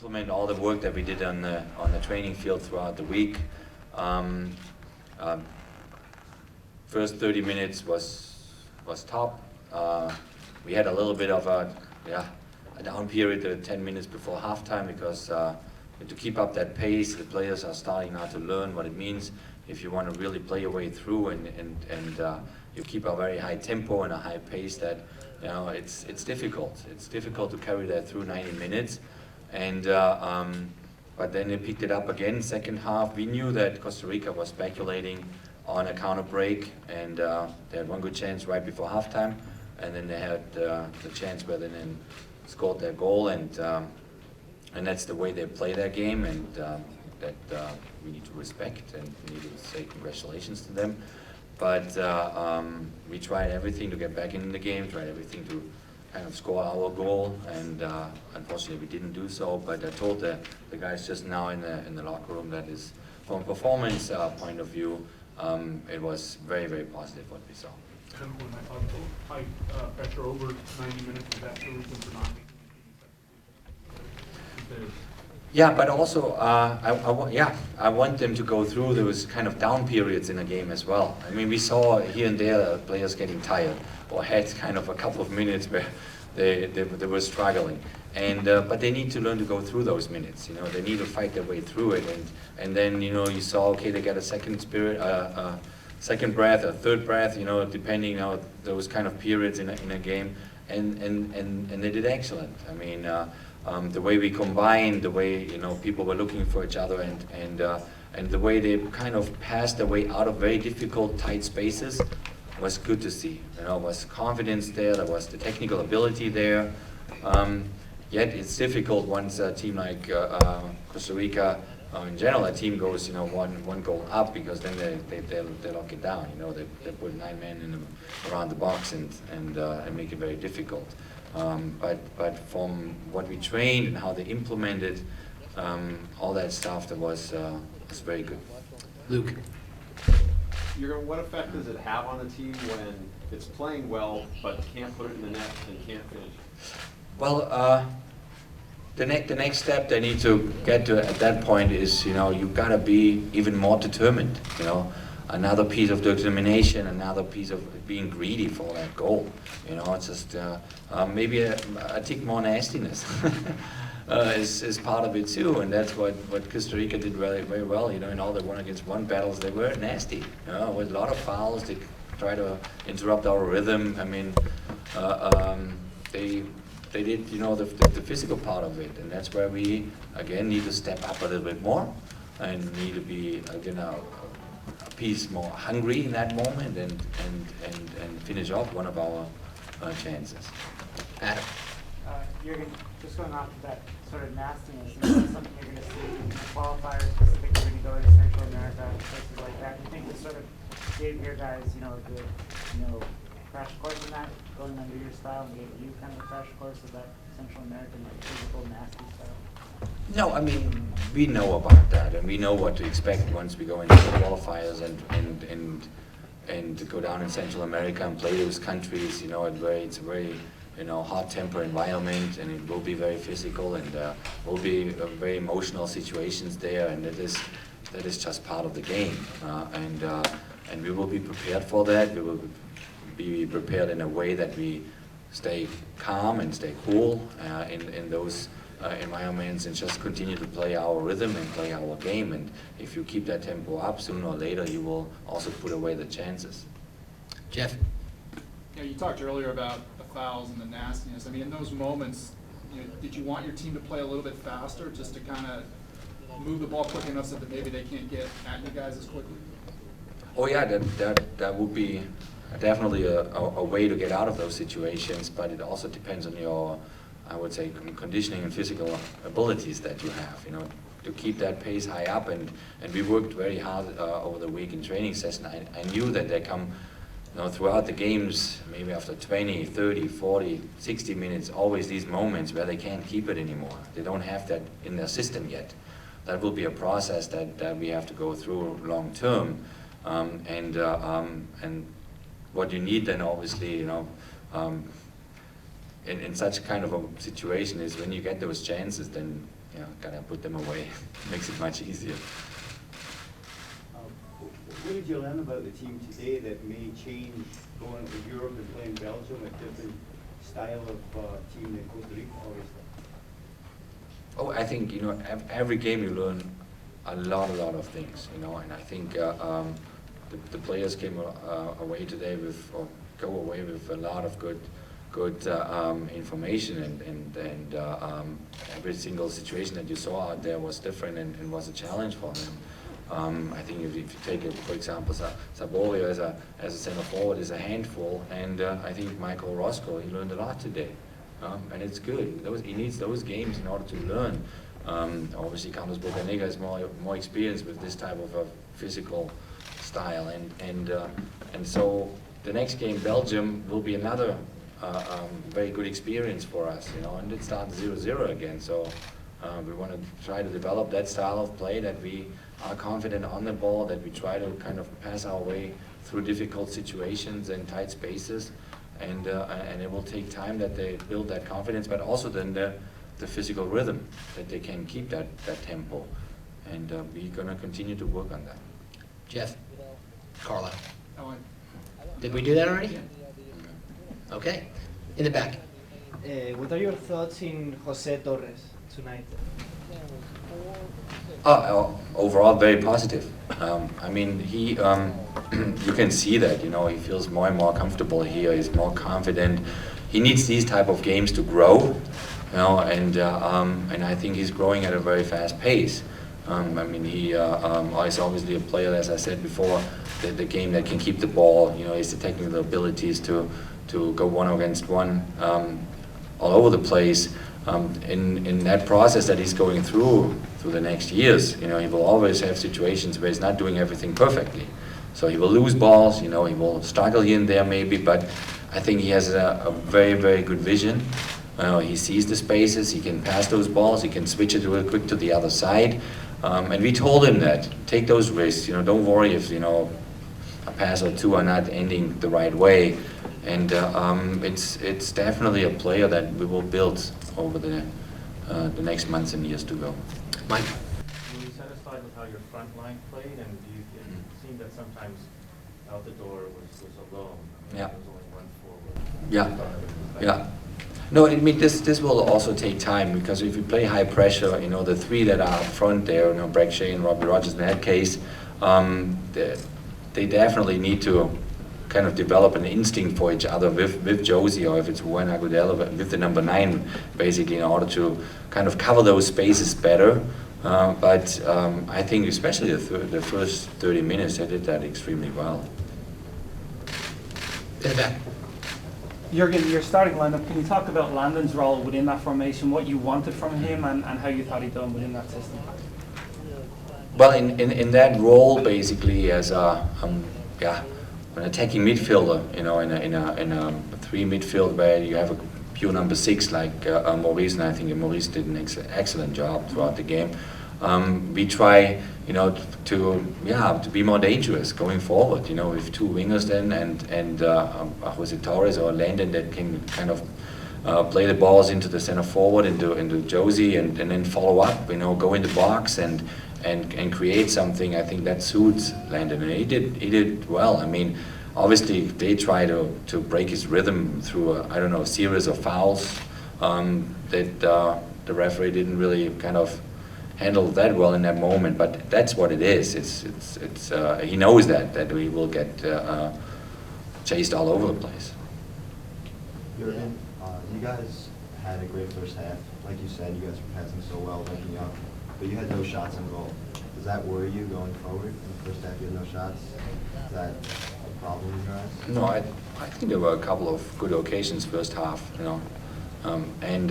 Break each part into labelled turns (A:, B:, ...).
A: implement all the work that we did on the training field throughout the week. First 30 minutes was top. We had a little bit of a down period 10 minutes before halftime because to keep up that pace, the players are starting now to learn what it means if you want to really play your way through and you keep a very high tempo and a high pace. That it's difficult. It's difficult to carry that through 90 minutes, and but then they picked it up again. Second half, we knew that Costa Rica was speculating on a counter break, and they had one good chance right before halftime, and then they had the chance where they then scored their goal, and that's the way they play their game, and that we need to respect, and we need to say congratulations to them. But we tried everything to get back in the game, tried everything to kind of score our goal, and unfortunately we didn't do so. But I told the guys just now in the locker room that is, from a performance point of view, it was very, very positive what we saw.
B: And when high pressure over 90 minutes, is that the reason for not making?
A: Yeah, but also I want them to go through those kind of down periods in a game as well. I mean, we saw here and there players getting tired or had kind of a couple of minutes where they were struggling, and but they need to learn to go through those minutes. They need to fight their way through it, and then you saw, okay, they got a second second breath, a third breath, depending on those kind of periods in a game, and they did excellent. I mean. The way we combined, the way people were looking for each other, and the way they kind of passed their way out of very difficult, tight spaces was good to see. Was confidence there, there was the technical ability there. Yet it's difficult once a team like Costa Rica, in general, a team goes one goal up, because then they lock it down. They put 9 men around the box and make it very difficult. But from what we trained and how they implemented all that stuff, that was very good.
C: Luke.
D: Jurgen, what effect does it have on a team when it's playing well but can't put it in the net and can't finish?
A: Well, the next step they need to get to at that point is you've got to be even more determined. Another piece of determination, another piece of being greedy for that goal. It's just maybe a tick more nastiness is part of it too, and that's what Costa Rica did very, very well. In all the 1-against-1 battles, they were nasty. With a lot of fouls, they try to interrupt our rhythm. I mean, they did the physical part of it, and that's where we again need to step up a little bit more and need to be a piece more hungry in that moment and finish off one of our chances.
C: Adam.
E: Jurgen, just going off of that sort of nastiness, is that something you're going to see in the qualifiers, specifically when you go to Central America, places like that? Do you think this sort of gave your guys, a good, crash course in that, going under your style, and gave you kind of a crash course of that Central American physical nasty style?
A: No, I mean, we know about that, and we know what to expect once we go into the qualifiers and to go down in Central America and play those countries. It's a very hot-tempered environment, and it will be very physical, and will be very emotional situations there, and that is just part of the game, and we will be prepared for that. We will be prepared in a way that we stay calm and stay cool in those environments, and just continue to play our rhythm and play our game. And if you keep that tempo up, sooner or later you will also put away the chances.
C: Jeff.
F: You talked earlier about the fouls and the nastiness. I mean, in those moments, did you want your team to play a little bit faster, just to kind of move the ball quick enough so that maybe they can't get at you guys as quickly?
A: Oh yeah, that would be definitely a way to get out of those situations, but it also depends on your, I would say, conditioning and physical abilities that you have, to keep that pace high up. And we worked very hard over the week in training session. I knew that there come, throughout the games, maybe after 20, 30, 40, 60 minutes, always these moments where they can't keep it anymore. They don't have that in their system yet. That will be a process that we have to go through long term. And what you need then, obviously, in such kind of a situation, is when you get those chances, then gotta put them away. Makes it much easier.
G: What did you learn about the team today that may change going to Europe and playing Belgium, a different style of team than Costa Rica, obviously?
A: Oh, I think, every game you learn a lot of things, and I think the players came away today with, or go away with a lot of good information, and every single situation that you saw out there was different and was a challenge for them. I think if you take, for example, Saborio as a center forward is a handful, and I think Michael Roscoe, he learned a lot today, and it's good. He needs those games in order to learn. Obviously, Carlos Bocanegra is more experienced with this type of a physical style, and so the next game, Belgium, will be another very good experience for us, and it starts 0-0 again. So we want to try to develop that style of play, that we are confident on the ball, that we try to kind of pass our way through difficult situations and tight spaces, and it will take time that they build that confidence, but also then the physical rhythm, that they can keep that tempo, and we're going to continue to work on that.
C: Jeff? Carla?
F: Ellen?
C: Did we do that already? Okay. In the back.
H: What are your thoughts in Jose Torres tonight?
A: Overall, very positive. I mean, he, you can see that, he feels more and more comfortable here. He's more confident. He needs these type of games to grow, and I think he's growing at a very fast pace. I mean, he is obviously a player, as I said before, the game that can keep the ball. He has the technical abilities to go one against one all over the place. In that process that he's going through the next years, he will always have situations where he's not doing everything perfectly. So he will lose balls, he will struggle here and there maybe, but I think he has a very, very good vision. He sees the spaces, he can pass those balls, he can switch it real quick to the other side. And we told him that, take those risks, don't worry if, a pass or two are not ending the right way. And it's definitely a player that we will build over the next months and years to go.
C: Mike?
I: Were you satisfied with how your front line played, and it seemed that sometimes out the door was alone?
A: Yeah.
I: There was only one forward.
A: Yeah. No, I mean, this will also take time, because if you play high pressure, the three that are up front there, Brek Shea and Robbie Rogers in that case, they definitely need to kind of develop an instinct for each other with Josie, or if it's Juan Agudelo, with the number 9, basically, in order to kind of cover those spaces better. But I think especially the first 30 minutes, they did that extremely well.
C: In the back.
J: Jurgen, your starting lineup, can you talk about Landon's role within that formation, what you wanted from him, and how you thought he'd done within that system?
A: Well, in that role, basically, as an attacking midfielder, in a 3 midfield where you have a pure number 6 like Maurice, and I think Maurice did an excellent job throughout the game. We try, to be more dangerous going forward, with 2 wingers then, and was it Torres or Landon that can kind of play the balls into the center forward, into Josie, and then follow up, go in the box and create something. I think that suits Landon, and he did well. I mean, obviously they try to break his rhythm through a series of fouls that the referee didn't really kind of handle that well in that moment. But that's what it is. It's he knows that we will get chased all over the place.
K: Jurgen, you guys had a great first half. Like you said, you guys were passing so well, linking up, but you had no shots on goal. Does that worry you going forward? In the first half, you had no shots. Is that a problem in your eyes?
A: No, I think there were a couple of good occasions first half, and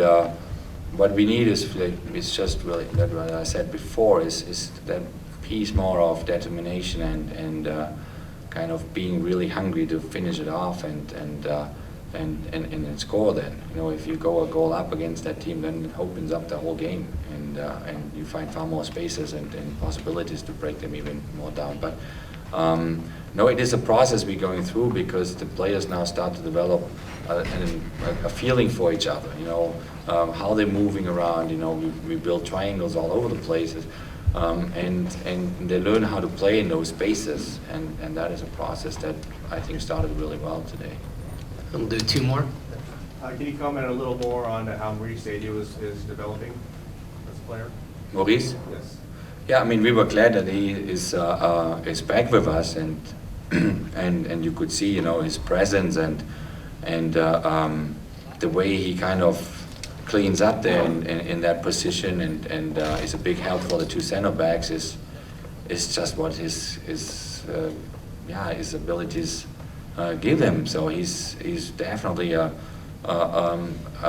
A: what we need is just really that what I said before is that piece more of determination and kind of being really hungry to finish it off and score. Then if you go a goal up against that team, then it opens up the whole game, and you find far more spaces and possibilities to break them even more down. But No, it is a process we're going through because the players now start to develop a feeling for each other, you know, how they're moving around, you know, we build triangles all over the places, and they learn how to play in those spaces, and that is a process that I think started really well today.
C: We'll do 2 more.
I: Can you comment a little more on how Maurice Adio is developing as a player?
A: Maurice?
I: Yes.
A: Yeah, I mean, we were glad that he is back with us, and and you could see, you know, his presence and the way he kind of cleans up there in that position, and is a big help for the 2 center backs. Is just what his abilities give him. So he's definitely a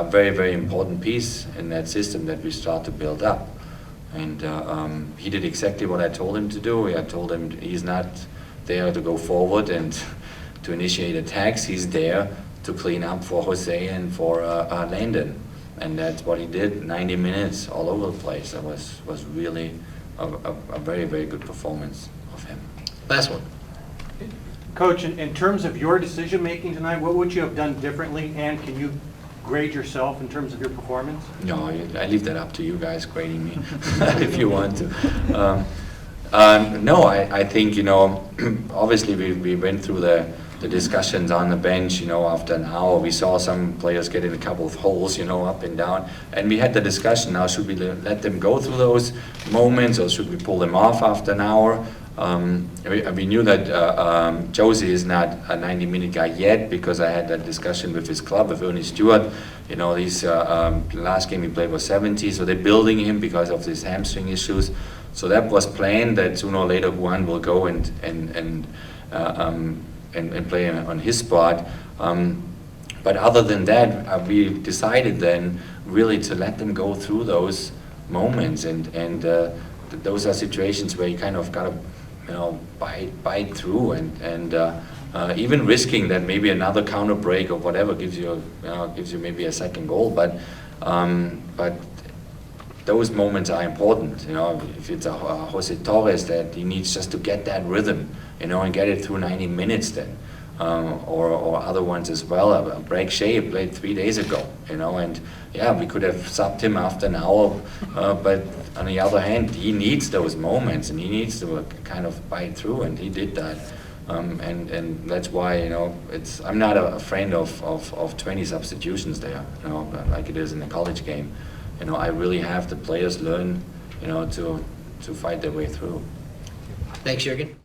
A: very, very important piece in that system that we start to build up. And he did exactly what I told him to do. I told him he's not there to go forward and to initiate attacks. He's there to clean up for Jose and for Landon. And that's what he did, 90 minutes all over the place. That was really a very, very good performance of him.
C: Last one.
L: Coach, in terms of your decision-making tonight, what would you have done differently, and can you grade yourself in terms of your performance?
A: No, I leave that up to you guys grading me if you want to. No, I think, you know, obviously we went through the discussions on the bench, you know, after an hour. We saw some players get in a couple of holes, you know, up and down. And we had the discussion, now should we let them go through those moments, or should we pull them off after an hour? We knew that Josie is not a 90-minute guy yet, because I had that discussion with his club, with Ernie Stewart. You know, the last game he played was 70, so they're building him because of these hamstring issues. So that was planned, that sooner or later Juan will go and play on his spot. But other than that, we decided then really to let them go through those moments, and those are situations where you kind of gotta, you know, bite through, and even risking that maybe another counter break or whatever gives you maybe a second goal, but those moments are important. You know, if it's a Jose Torres that he needs just to get that rhythm, you know, and get it through 90 minutes then. Or other ones as well. Break Shea played 3 days ago, you know, and yeah, we could have subbed him after an hour, but on the other hand, he needs those moments, and he needs to kind of bite through, and he did that. And that's why, you know, I'm not a friend of 20 substitutions there, you know, like it is in a college game. You know, I really have the players learn, you know, to fight their way through.
C: Thanks, Jurgen.